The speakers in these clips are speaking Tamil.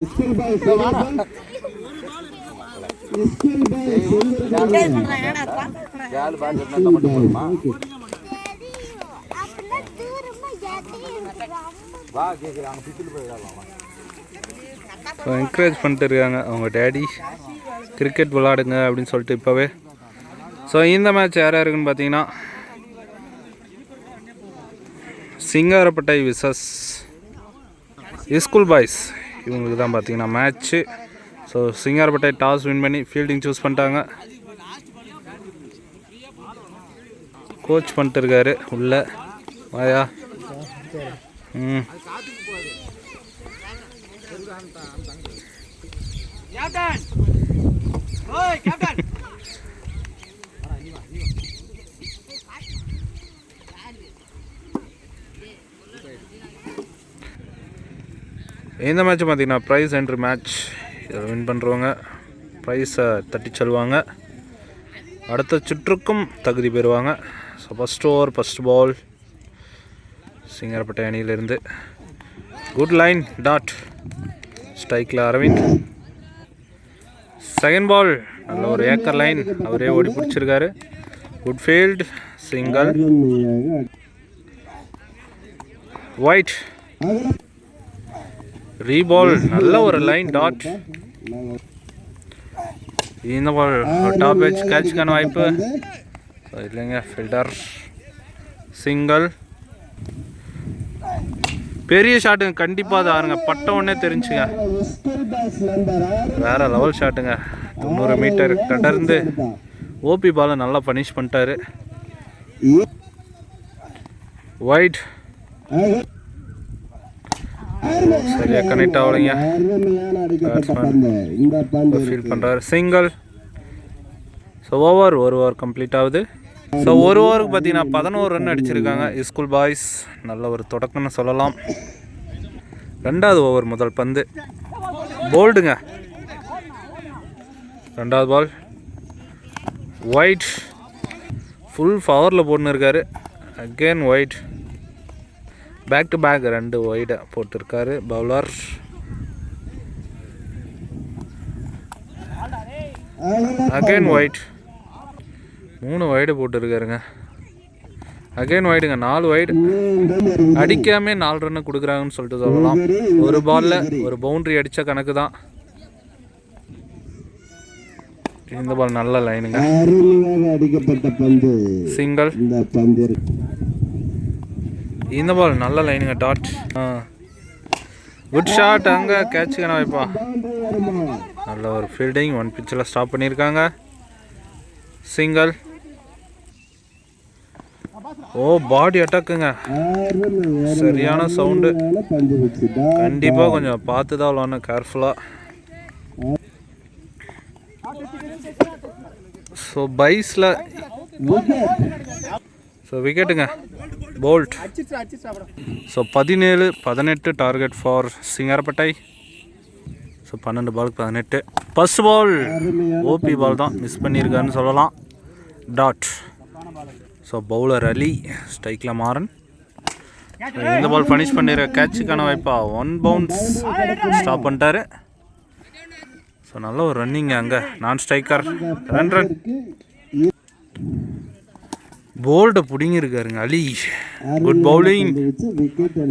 என்கரேஜ் பண்ணிட்டு இருக்காங்க அவங்க டேடி கிரிக்கெட் விளாடுங்க அப்படின்னு சொல்லிட்டு இப்போவே. ஸோ இந்த மேட்ச் யார் யாருக்குன்னு பார்த்தீங்கன்னா சிங்காரப்பட்டை விசஸ் ஸ்கூல் பாய்ஸ் இவங்களுக்கு தான் பார்த்தீங்கன்னா match. So Singarapettai toss win பண்ணி ஃபீல்டிங் சூஸ் பண்ணிட்டாங்க. கோச் பண்ணிட்டு இருக்காரு உள்ள வாயா. இந்த மேட்ச் பார்த்தீங்கன்னா ப்ரைஸ் என்ட்ரி மேட்ச். இதில் வின் பண்ணுறவங்க ப்ரைஸை தட்டி செல்வாங்க, அடுத்த சுற்றுக்கும் தகுதி பெறுவாங்க. So first over first ball Singarapettai அணியிலிருந்து. குட் லைன் டாட் ஸ்ட்ரைக்கில் அரவிந்த். செகண்ட் பால் நல்ல ஒரு ஏக்கர் லைன், அவரே ஓடி பிடிச்சிருக்காரு. Good field single. Wide re ball நல்ல ஒரு லைன் டாட். இந்த பால் டாப் எட்ஜ் கேட்சுக்கான வாய்ப்பு இல்லைங்க. Fielder single. பெரிய ஷாட்டுங்க, கண்டிப்பாக அது ஆறுங்க, பட்ட உடனே தெரிஞ்சுங்க. வேற லெவல் ஷாட்டுங்க, 90 மீட்டர் கடந்து ஓபி பாலை நல்லா பனிஷ் பண்ணிட்டாரு. ஒயிட் சரியா கனெக்ட் ஆகலைங்க, ஃபீல் பண்ணுறாரு. சிங்கிள். ஸோ ஒரு ஓவர் கம்ப்ளீட் ஆகுது. ஸோ ஒரு ஓவருக்கு பார்த்தீங்கன்னா 11 ரன் அடிச்சிருக்காங்க ஸ்கூல் பாய்ஸ். நல்ல ஒரு தொடக்கம்னு சொல்லலாம். ரெண்டாவது ஓவர் முதல் பந்து போல்டுங்க. ரெண்டாவது பால் ஒயிட் ஃபுல் பவரில் போட்டுன்னு இருக்காரு. Again wide, back to back 2 ஒயிடை போட்டிருக்காரு பவுலர். அகெயின் ஒயிட், 3 ஒயிடு போட்டிருக்காருங்க. அகெயின் ஒயிடுங்க, 4 ஒயிடு. அடிக்காமே 4 ரன்னு கொடுக்குறாங்கன்னு சொல்லிட்டு சொல்லலாம். ஒரு பாலில் ஒரு பவுண்ட்ரி அடித்த கணக்கு தான். இந்த பால் நல்ல லைனுங்க, சிங்கிள். இந்த பால் நல்ல லைனுங்க டாட். குட் ஷாட், அங்கே கேட்சுக்கான வாய்ப்பா. நல்ல ஒரு ஃபீல்டிங், 1 பிச்சில் ஸ்டாப் பண்ணியிருக்காங்க. சிங்கிள். ஓ பாடி அட்டாக்குங்க, சரியான சவுண்டு. கண்டிப்பாக கொஞ்சம் பார்த்து தான் விளாடணும், கேர்ஃபுல்லாக. ஸோ பைஸில் ஸோ விக்கெட்டுங்க, bowled. So 17-18 target for Singarapettai. So 12 பாலுக்கு 18. ஃபர்ஸ்ட் பால் ஓபி பால் தான் மிஸ் பண்ணியிருக்காருன்னு சொல்லலாம், டாட். ஸோ பவுலர் அலி, ஸ்ட்ரைக்கில் மாறன். இந்த பால் ஃபினிஷ் பண்ணிடுற கேட்சுக்கான வாய்ப்பா. 1 பவுன்ஸ் ஸ்டாப் பண்ணிட்டாரு. ஸோ நல்ல ஒரு ரன்னிங் அங்கே, நான் ஸ்ட்ரைக்கர். ரன் போல்டை பிடிங்கிருக்காருங்க அலி. குட் பவுலிங்,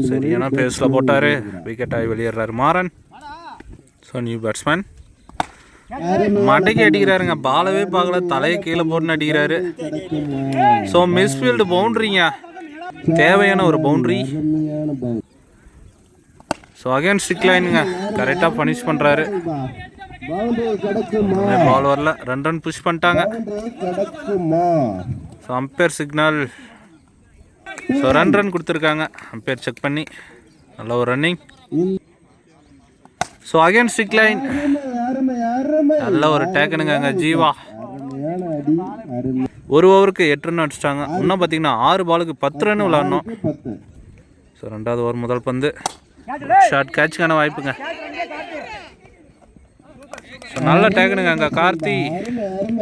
சரியான பேஸில் போட்டார். விக்கெட் ஆகி வெளியேறாரு மாறன். ஸோ நியூ பேட்ஸ்மேன் மட்டைக்கு அடிக்கிறாருங்க, பாலவே பார்க்கல, தலையை கீழே போட்டுன்னு அடிக்கிறாரு. ஸோ மிஸ்ஃபீல்டு பவுண்ட்ரிங்க, தேவையான ஒரு பவுண்ட்ரி. ஸோ அகைன் ஸ்டிக் லைனுங்க, கரெக்டாக பனிஷ் பண்ணுறாரு. பால் வரல, 2 ரன் புஷ் பண்ணிட்டாங்க. So umpire signal. So run கொடுத்துருக்காங்க, அம்பையர் செக் பண்ணி. நல்ல ஒரு running. So again stick line, நல்ல ஒரு டேக்கனுங்க அங்கே ஜீவா. ஒரு ஓவருக்கு 8 ரன் அடிச்சிட்டாங்க. இன்னும் பார்த்தீங்கன்னா 6 பாலுக்கு 10 ரன் விளாடணும். ஸோ 2வது ஓவர் முதல் பந்து ஷார்ட் கேட்சுக்கான வாய்ப்புங்க. ஸோ நல்ல டேக்கனுங்க அங்கே கார்த்தி,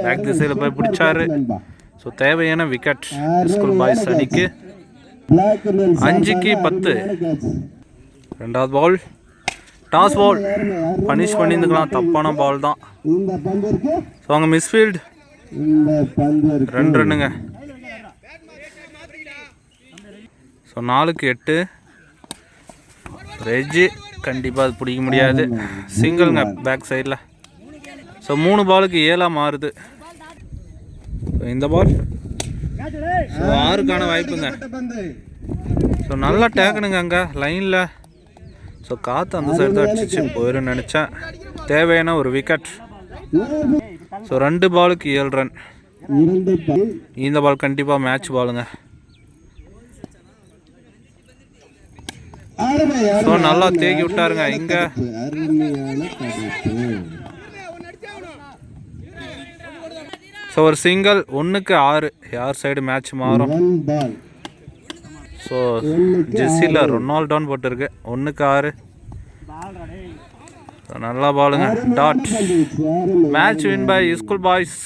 பேக் திசையில் போய் பிடிச்சாரு. ஸோ தேவையான விக்கெட் ஸ்கூல் பாய்ஸ் அணிக்கு. 5க்கு 10. 2வது பால் டாஸ் பால் பனிஷ் பண்ணியிருந்துக்கலாம், தப்பான பால் தான். ஸோ அங்கே மிஸ்ஃபீல்டு 2 ரன்னுங்க. ஸோ 4க்கு 8 ரெஜ்ஜு கண்டிப்பாக அது பிடிக்க முடியாது. சிங்கிள்ங்க பேக் சைடில். ஸோ 3 பாலுக்கு 7 மாறுது. ஸோ இந்த பால் ஸோ 6க்கான வாய்ப்புங்க. ஸோ நல்லா டேக்கணுங்க அங்கே லைனில். ஸோ காற்று அந்த சைடு தான் அடிச்சிச்சு, போயிடும்னு நினச்சேன். தேவையான ஒரு விக்கெட். ஸோ 2 பாலுக்கு 7 ரன். இந்த பால் கண்டிப்பாக மேட்ச் பாலுங்க. ஸோ நல்லா தேக்கி விட்டாருங்க இங்கே. ஸோ ஒரு சிங்கிள் 1க்கு 6. யார் சைடு மேட்ச் மாறும்? ஸோ ஜெர்சியில் ரொனால்டோன்னு போட்டிருக்கு. 1க்கு 6. ஸோ நல்லா பாலுங்க. Dot. Match win by school boys.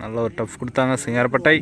நல்ல ஒரு டஃப் கொடுத்தாங்க சிங்காரப்பட்டை.